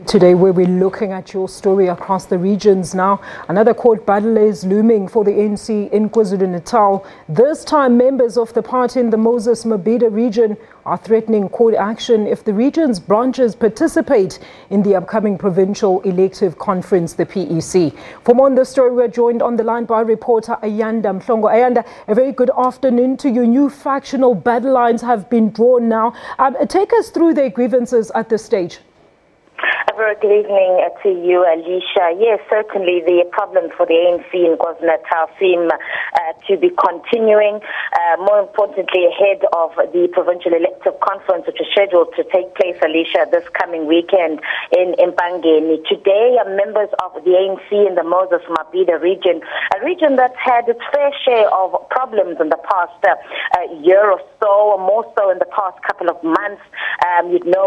Today, where we're looking at your story across the regions now. Another court battle is looming for the ANC in KwaZulu-Natal. This time, members of the party in the Moses Mabhida region are threatening court action if the region's branches participate in the upcoming Provincial Elective Conference, the PEC. For more on this story, we're joined on the line by reporter Ayanda Mhlongo. Ayanda, a very good afternoon to you. New factional battle lines have been drawn now. Take us through their grievances at this stage. A very good evening to you, Alicia. Yes, certainly the problems for the ANC in KwaZulu-Natal seem to be continuing. More importantly, ahead of the Provincial Elective Conference, which is scheduled to take place, Alicia, this coming weekend in Mbangeni. Today, members of the ANC in the Moses Mabhida region, a region that's had its fair share of problems in the past year or so, or more so in the past couple of months,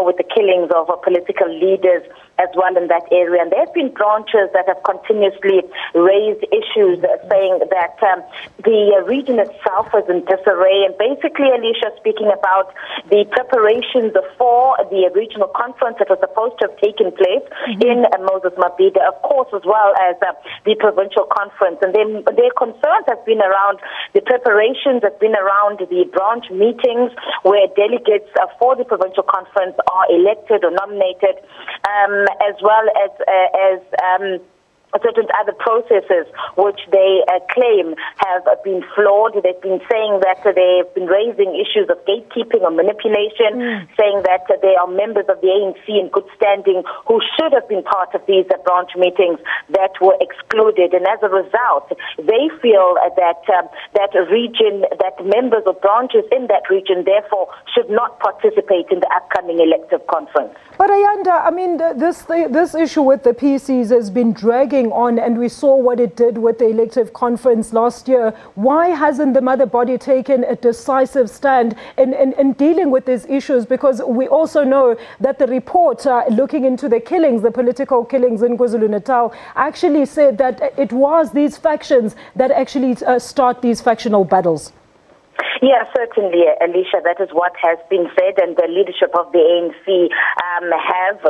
with the killings of political leaders as well in that area. And there have been branches that have continuously raised issues saying that the region itself is in disarray. And basically, Alicia, speaking about the preparations for the regional conference that was supposed to have taken place in Moses Mabhida, of course, as well as the provincial conference. And then their concerns have been around the preparations, have been around the branch meetings where delegates for the provincial conference are elected or nominated, as well as certain other processes which they claim have been flawed. They've been saying that they've been raising issues of gatekeeping or manipulation, saying that they are members of the ANC in good standing who should have been part of these branch meetings that were excluded. And as a result, they feel that that region, that members of branches in that region, therefore, should not participate in the upcoming elective conference. But Ayanda, I mean, this issue with the PCs has been dragging on, and we saw what it did with the elective conference last year. Why hasn't the mother body taken a decisive stand in dealing with these issues? Because we also know that the report looking into the killings, the political killings in KwaZulu-Natal, actually said that it was these factions that actually start these factional battles. Yeah, certainly, Alicia, that is what has been said, and the leadership of the ANC have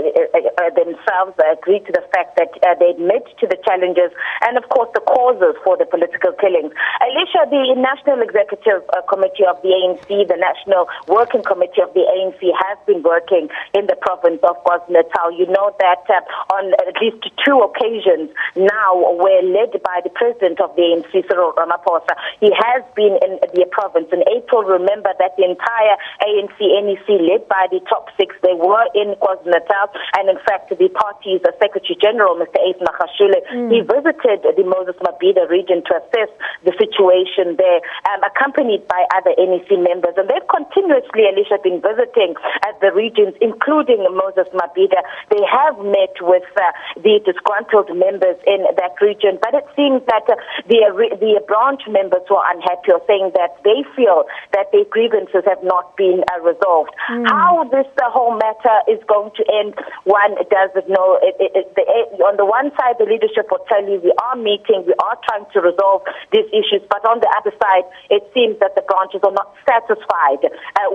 themselves agreed to the fact that they admit to the challenges and, of course, the causes for the political killings. Alicia, the National Executive Committee of the ANC, the National Working Committee of the ANC, has been working in the province of KwaZulu-Natal. You know that on at least 2 occasions now were led by the president of the ANC, Cyril Ramaphosa. He has been in the province. In April, remember that the entire ANC NEC, led by the top 6, they were in KwaZulu-Natal, and in fact, the party's Secretary General, Mr. He visited the Moses Mabhida region to assess the situation there, accompanied by other NEC members. And they've continuously, Alicia, been visiting the regions, including Moses Mabhida. They have met with the disgruntled members in that region, but it seems that the branch members were unhappy, or saying that they feel that their grievances have not been resolved. How this whole matter is going to end, one doesn't know. On the one side, the leadership will tell you we are meeting, we are trying to resolve these issues, but on the other side, it seems that the branches are not satisfied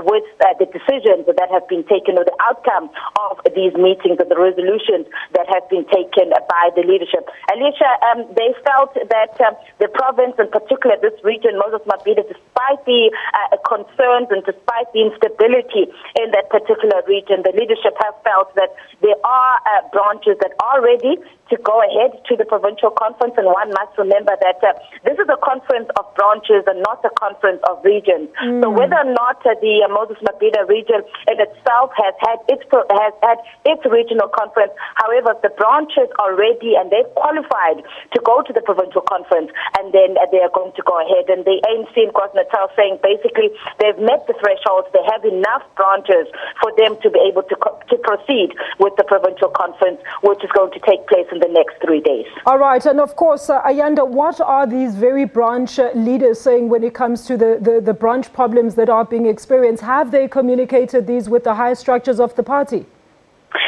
with the decisions that have been taken, or the outcome of these meetings, or the resolutions that have been taken by the leadership. Alicia, they felt that the province, in particular this region, Moses Mabhida, despite the concerns and despite the instability in that particular region, the leadership have felt that there are branches that are ready to go ahead to the provincial conference, and one must remember that this is a conference of branches and not a conference of regions. So whether or not the Moses Mabhida region in itself has had its regional conference, however, the branches are ready and they've qualified to go to the provincial conference, and then they are going to go ahead. And the ANC in KwaZulu-Natal saying basically they've met the thresholds, they have enough branches for them to be able to proceed with the provincial conference, which is going to take place in the next 3 days. All right. And of course, Ayanda, what are these very branch leaders saying when it comes to the branch problems that are being experienced? Have they communicated these with the higher structures of the party?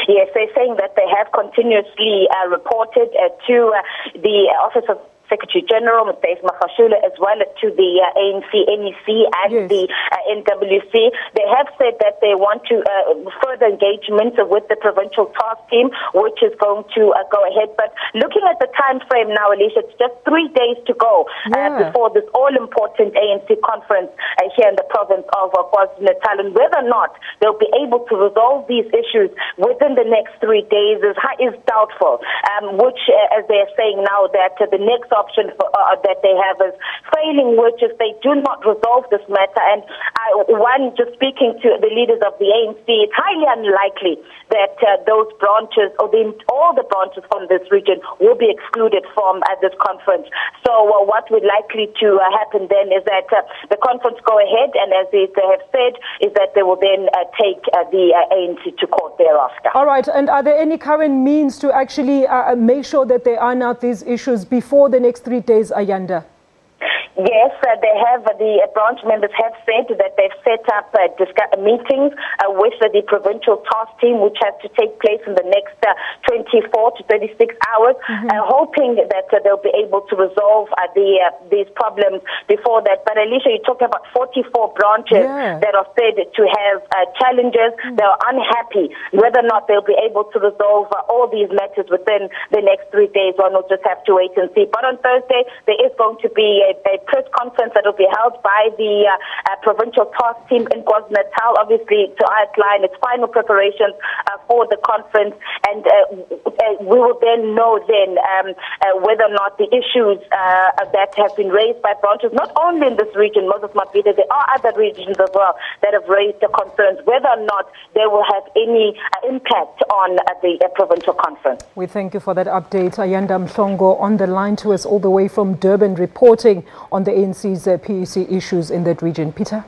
Yes, they're saying that they have continuously reported to the Office of Secretary General, Mr. Mafashula, as well as to the ANC, NEC, and the NWC. They have said that they want to further engagement with the provincial task team, which is going to go ahead. But looking at the time frame now, Alicia, it's just 3 days to go before this all-important ANC conference here in the province of KwaZulu-Natal, and whether or not they'll be able to resolve these issues within the next 3 days is doubtful, which, as they're saying now, that the next option that they have is failing, which is they do not resolve this matter. And just speaking to the leaders of the ANC, it's highly unlikely that those branches, or all the branches from this region, will be excluded from this conference. So what would likely to happen then is that the conference go ahead, and as they have said, is that they will then take the ANC to court thereafter. All right, and are there any current means to actually make sure that they iron out these issues before the next 3 days, Ayanda? Yes, they have. The branch members have said that they've set up meetings with the provincial task team, which has to take place in the next 24 to 36 hours, hoping that they'll be able to resolve these problems before that. But Alicia, you're talking about 44 branches that are said to have challenges. They are unhappy whether or not they'll be able to resolve all these matters within the next 3 days. One will just have to wait and see. But on Thursday, there is going to be a press conference that will be held by the provincial task team in KwaZulu-Natal, obviously to outline its final preparations for the conference, and we will then know whether or not the issues that have been raised by branches, not only in this region, Moses Mabhida, there are other regions as well that have raised the concerns, whether or not they will have any impact on the provincial conference. We thank you for that update. Ayanda Mhlongo on the line to us all the way from Durban, reporting on the ANC's PEC issues in that region. Peter?